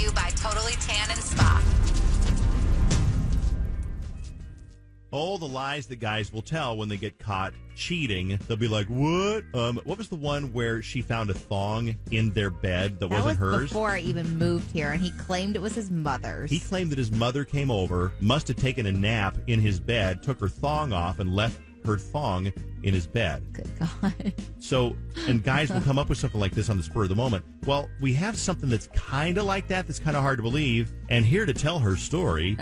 to you by Totally Tan and Spa. Oh, the lies that guys will tell when they get caught cheating. They'll be like, what? What was the one where she found a thong in their bed that wasn't hers? Before I even moved here, and he claimed it was his mother's. He claimed that his mother came over, must have taken a nap in his bed, took her thong off, and left her thong in his bed. Good God. So, and guys will come up with something like this on the spur of the moment. Well, we have something that's kind of like that, that's kind of hard to believe. And here to tell her story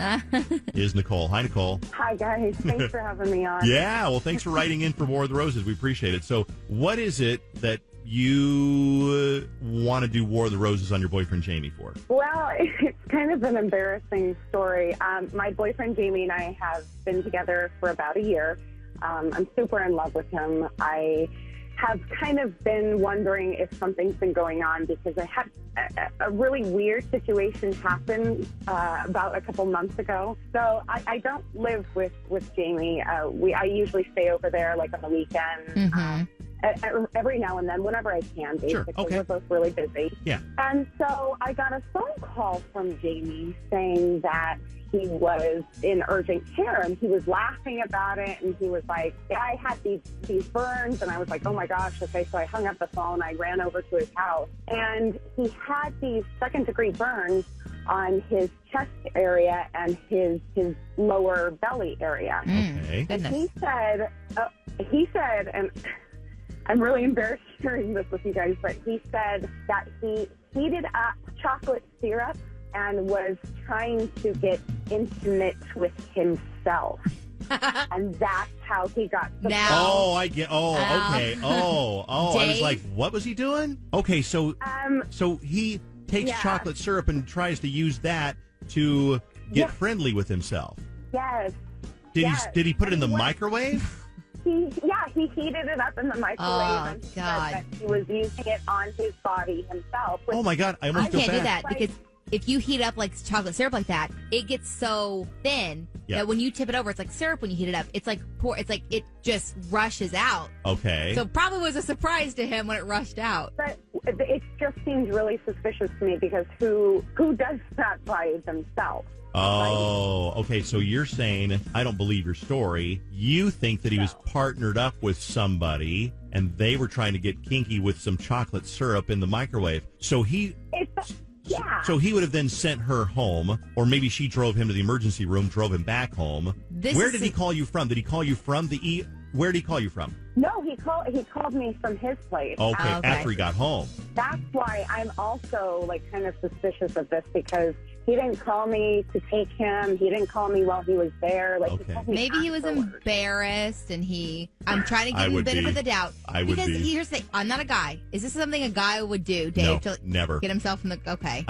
is Nicole. Hi, Nicole. Hi, guys. Thanks for having me on. Yeah, well, thanks for writing in for War of the Roses. We appreciate it. So, what is it that you want to do War of the Roses on your boyfriend Jamie for? Well, it's kind of an embarrassing story. My boyfriend Jamie and I have been together for about a year. I'm super in love with him. I have kind of been wondering if something's been going on because I had a really weird situation happen about a couple months ago. So I don't live with Jamie. I usually stay over there like on the weekend. Mm-hmm. Every now and then, whenever I can, basically. Sure. Okay. We're both really busy. Yeah. And so I got a phone call from Jamie saying that he was in urgent care, and he was laughing about it, and he was like, yeah, I had these burns, and I was like, oh my gosh, okay, so I hung up the phone, I ran over to his house, and he had these second-degree burns on his chest area and his lower belly area. Okay. And he said, and I'm really embarrassed sharing this with you guys, but he said that he heated up chocolate syrup and was trying to get intimate with himself. And that's how he got the I get. Okay. I was like, what was he doing? Okay, so he takes chocolate syrup and tries to use that to get friendly with himself. Yes. Did he put it in the microwave? He heated it up in the microwave and said that he was using it on his body himself. Oh my God, I almost can't feel do bad. that because if you heat up like chocolate syrup like that, it gets so thin that when you tip it over, it's like syrup when you heat it up. It's like it just rushes out. Okay. So probably was a surprise to him when it rushed out. But it just seems really suspicious to me because who does that by themselves? Oh, okay. So you're saying, I don't believe your story. You think that he was partnered up with somebody and they were trying to get kinky with some chocolate syrup in the microwave. So So he would have then sent her home, or maybe she drove him to the emergency room, drove him back home. Where did he call you from? Did he call you from where did he call you from? No, he called me from his place. Okay, after he got home. That's why I'm also like kind of suspicious of this because he didn't call me to take him. He didn't call me while he was there. Like, he called me maybe he was afterwards. embarrassed, and I'm trying to give him the benefit of the doubt. I would be. Because here's the thing: I'm not a guy. Is this something a guy would do, Dave? No, to never get himself in the okay.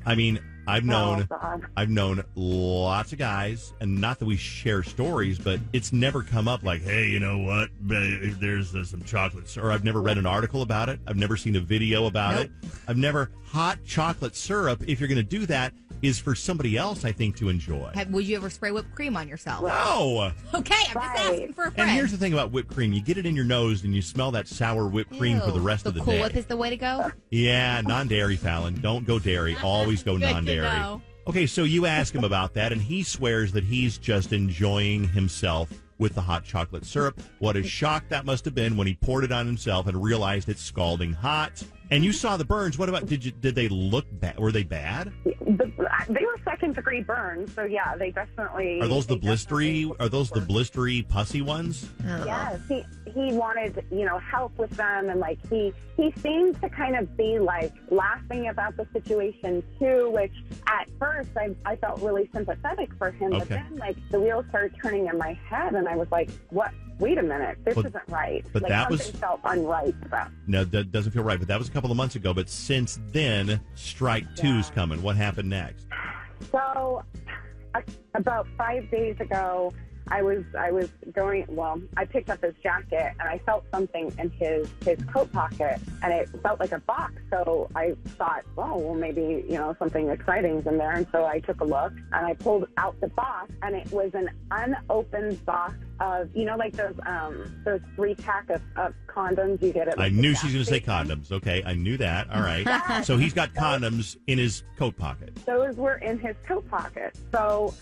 I mean, I've known God. lots of guys, and not that we share stories, but it's never come up like, hey, you know what? There's some chocolates, or I've never read an article about it. I've never seen a video about it. I've never hot chocolate syrup. If you're going to do that, is for somebody else, I think, to enjoy. Would you ever spray whipped cream on yourself? No. Okay, I'm just asking for a friend. And here's the thing about whipped cream. You get it in your nose and you smell that sour whipped cream for the rest of the Cool day. Whip is the way to go? Yeah, non-dairy, Fallon. Don't go dairy. Always go non-dairy. Okay, so you ask him about that, and he swears that he's just enjoying himself with the hot chocolate syrup. What a shock that must have been when he poured it on himself and realized it's scalding hot. And you saw the burns. What about, did they look bad? Were they bad? They were second-degree burns, so yeah, they definitely... Are those the blistery pussy ones? Yes, he wanted, help with them, and like he seemed to kind of be like laughing about the situation too, which at first I felt really sympathetic for him, but then like the wheels started turning in my head, and I was like, what? Wait a minute, this isn't right. But like, that something felt unright about. No, that doesn't feel right. But that was a couple of months ago. But since then, strike two's coming. What happened next? So, about 5 days ago, I was going. Well, I picked up his jacket and I felt something in his coat pocket, and it felt like a box. So I thought, well, maybe something exciting's in there. And so I took a look and I pulled out the box, and it was an unopened box of, like those 3-pack of condoms you get at. I knew she was going to say condoms. Okay, I knew that. All right. So he's got condoms in his coat pocket. Those were in his coat pocket. So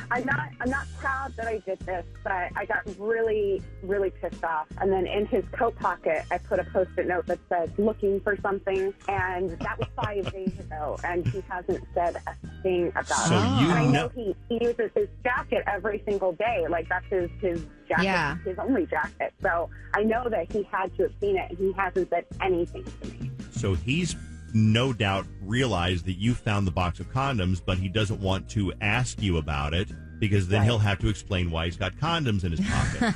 I'm not proud that I did this, but I got really, really pissed off. And then in his coat pocket, I put a Post-it note that said, looking for something. And that was 5 days ago. And he hasn't said a thing about So it. you And I know know he uses his jacket every single day. Like, that's his jacket, Yeah. his only jacket. So I know that he had to have seen it, and he hasn't said anything to me. So he's no doubt realized that you found the box of condoms, but he doesn't want to ask you about it because then he'll have to explain why he's got condoms in his pocket.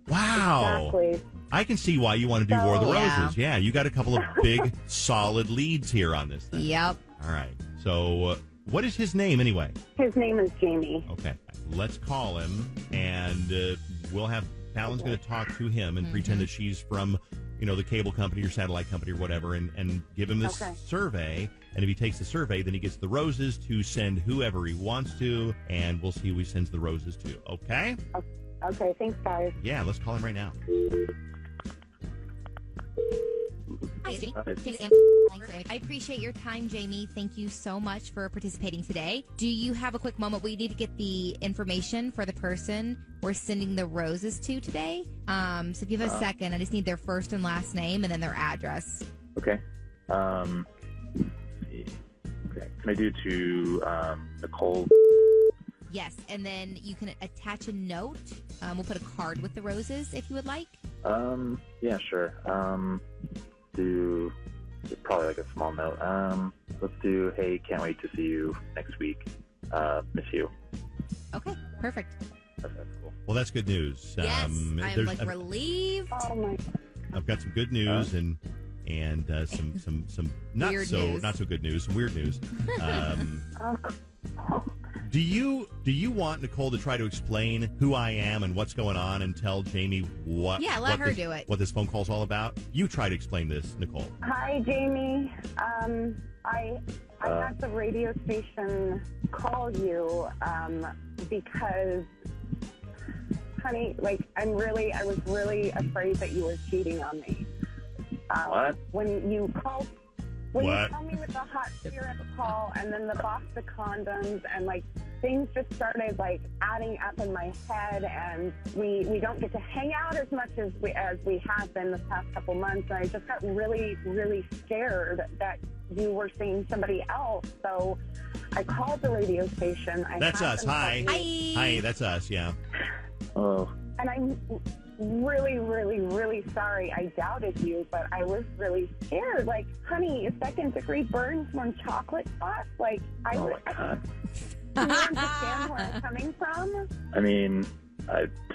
Wow. Exactly. I can see why you want to do War of the Yeah. Roses. Yeah, you got a couple of big, solid leads here on this thing. Yep. All right. So what is his name anyway? His name is Jamie. Okay. Let's call him, and we'll have Fallon's going to talk to him and pretend that she's from, the cable company or satellite company or whatever, and give him this survey. And if he takes the survey, then he gets the roses to send whoever he wants to, and we'll see who he sends the roses to. Okay? Okay, thanks, guys. Yeah, let's call him right now. I appreciate your time, Jamie. Thank you so much for participating today. Do you have a quick moment? We need to get the information for the person we're sending the roses to today. So if you have a second, I just need their first and last name and then their address. Okay. Let's see. Okay. Can I do to Nicole? Yes, and then you can attach a note. We'll put a card with the roses if you would like. Yeah, sure. Do probably like a small note. Let's do, hey, can't wait to see you next week. Miss you. Okay, perfect. That's cool. Well, that's good news. Yes, I'm there's- relieved. Oh, my. I've got some good news and some not Weird so news. not so good news, some weird news. Do you want Nicole to try to explain who I am and what's going on and tell Jamie what? Yeah, let her do it. What this phone call's all about? You try to explain this, Nicole. Hi, Jamie. I had the radio station call you because, honey, I was really afraid that you were cheating on me. What? When you called What? you called me with the hot syrup call and then the box of condoms and things just started adding up in my head, and we don't get to hang out as much as we have been the past couple months, and I just got really, really scared that you were seeing somebody else. So I called the radio station. That's us. Hi. Hi. That's us. Yeah. Oh. And I'm really, really, really sorry I doubted you, but I was really scared. Honey, second-degree burns from chocolate sauce? Oh, my God. Do you understand where I'm coming from? I mean,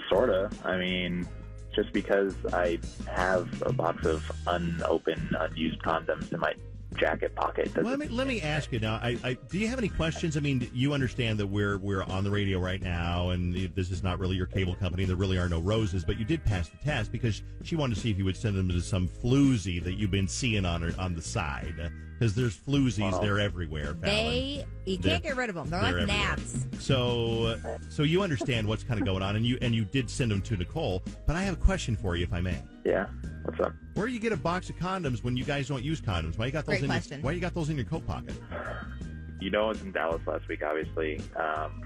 sorta. I mean, just because I have a box of unopened, unused condoms in my jacket pocket doesn't... Let me ask you now. Do you have any questions? I mean, you understand that we're on the radio right now, and this is not really your cable company. There really are no roses, but you did pass the test because she wanted to see if you would send them to some floozy that you've been seeing on the side. Because there's floozies, they're everywhere. Fallon. You can't get rid of them. They're like everywhere. gnats. So you understand what's kind of going on, and you did send them to Nicole. But I have a question for you, if I may. Yeah? What's up? Where do you get a box of condoms when you guys don't use condoms? Why you got those Great question. Why you got those in your coat pocket? I was in Dallas last week, obviously,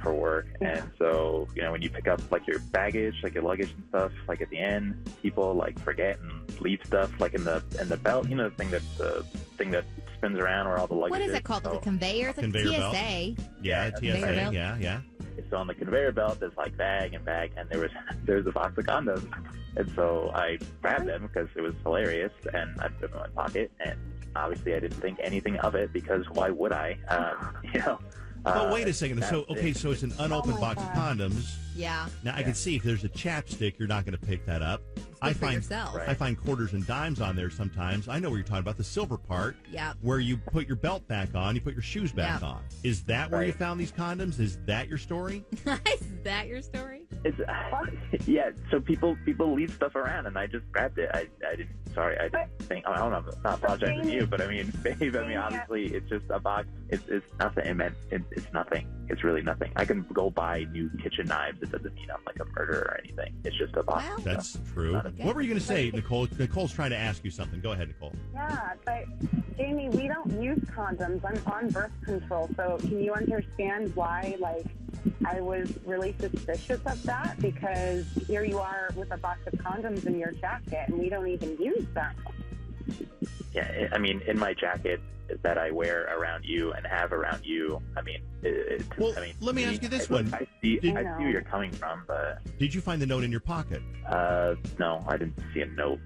for work. And so, when you pick up, your baggage, your luggage and stuff, at the end, people, forget and leave stuff, in the belt, the thing that spins around where all the luggage What is it called? Like a conveyor? It's like Conveyor TSA. belt. Yeah, Conveyor TSA. belt. Yeah. So on the conveyor belt, there's bag, and there's a box of condoms. And so I grabbed them because it was hilarious, and I put them in my pocket, and obviously I didn't think anything of it because why would I? But wait a second. So it's an unopened box of condoms. Yeah. Now I can see if there's a chapstick, you're not going to pick that up. I find yourself. Right. I find quarters and dimes on there sometimes. I know what you're talking about, the silver part. Yeah. Where you put your belt back on, you put your shoes back Yeah. on. Is that where you Right. found these condoms? Is that your story? Is that your story? It's yeah. So people leave stuff around, and I just grabbed it. I didn't. Sorry, I didn't think. I don't know. I'm not apologizing to you, but I mean, babe. I mean, obviously, it's just a box. It's nothing. It's nothing. It's really nothing. I can go buy new kitchen knives. It doesn't mean I'm like a murderer or anything. It's just a box. Well, That's true. What were you going to say, Nicole? Nicole's trying to ask you something. Go ahead, Nicole. Yeah, but Jamie, we don't use condoms. I'm on birth control, so can you understand why, like, I was really suspicious of that? Because here you are with a box of condoms in your jacket, and we don't even use them. Yeah, I mean, in my jacket that I wear around you and have around you, I mean, let me ask you this one. I see where you're coming from, but did you find the note in your pocket? No, I didn't see a note.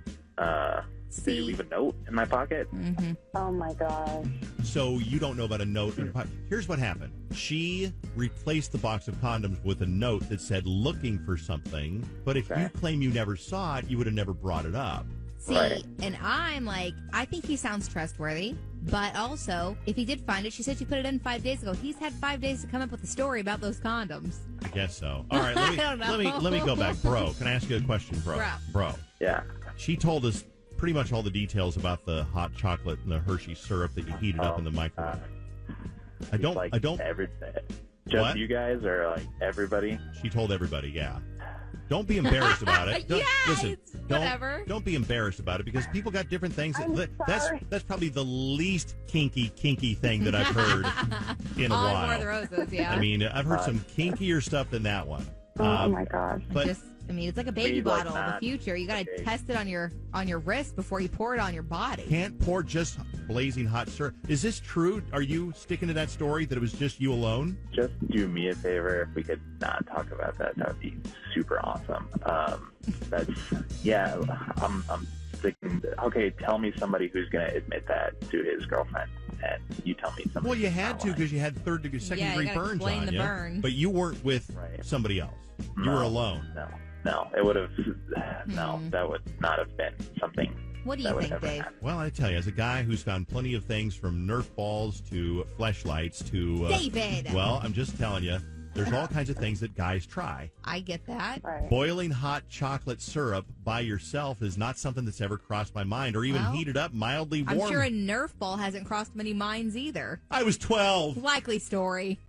Did you leave a note in my pocket? Mm-hmm. Oh my gosh. So you don't know about a note in your pocket. Here's what happened. She replaced the box of condoms with a note that said looking for something, but if you claim you never saw it, you would have never brought it up. See, and I'm like, I think he sounds trustworthy, but also, if he did find it, she said she put it in 5 days ago. He's had 5 days to come up with a story about those condoms. I guess so. All right, let me don't know. go back. Bro, can I ask you a question, bro? Bro. Yeah. She told us pretty much all the details about the hot chocolate and the Hershey syrup that you heated up in the microwave. I don't. Everything. Just What? you guys, or like everybody? She told everybody, yeah. Don't be embarrassed about it. Listen, whatever. Don't be embarrassed about it because people got different things. That's probably the least kinky thing that I've heard in a All while. More of the Roses, yeah. I mean, I've heard some kinkier stuff than that one. Oh my gosh. But I mean, it's like a baby Like bottle of the future. You got to okay. test it on your wrist before you pour it on your body. can't pour just blazing hot syrup. Is this true? Are you sticking to that story that it was just you alone? Just do me a favor. If we could not talk about that, that would be super awesome. I'm sticking. Okay, tell me somebody who's going to admit that to his girlfriend, and you tell me somebody. Well, you had to because you had second degree gotta burns explain on the you, burn. but you weren't with somebody else. You were alone. No, it would have. No, that would not have been something. What do you think, Dave? Well, I tell you, as a guy who's found plenty of things from Nerf balls to fleshlights to David. Well, I'm just telling you, there's all kinds of things that guys try. I get that. Right. Boiling hot chocolate syrup by yourself is not something that's ever crossed my mind, or even heated up mildly warm. I'm sure a Nerf ball hasn't crossed many minds either. I was 12. Likely story.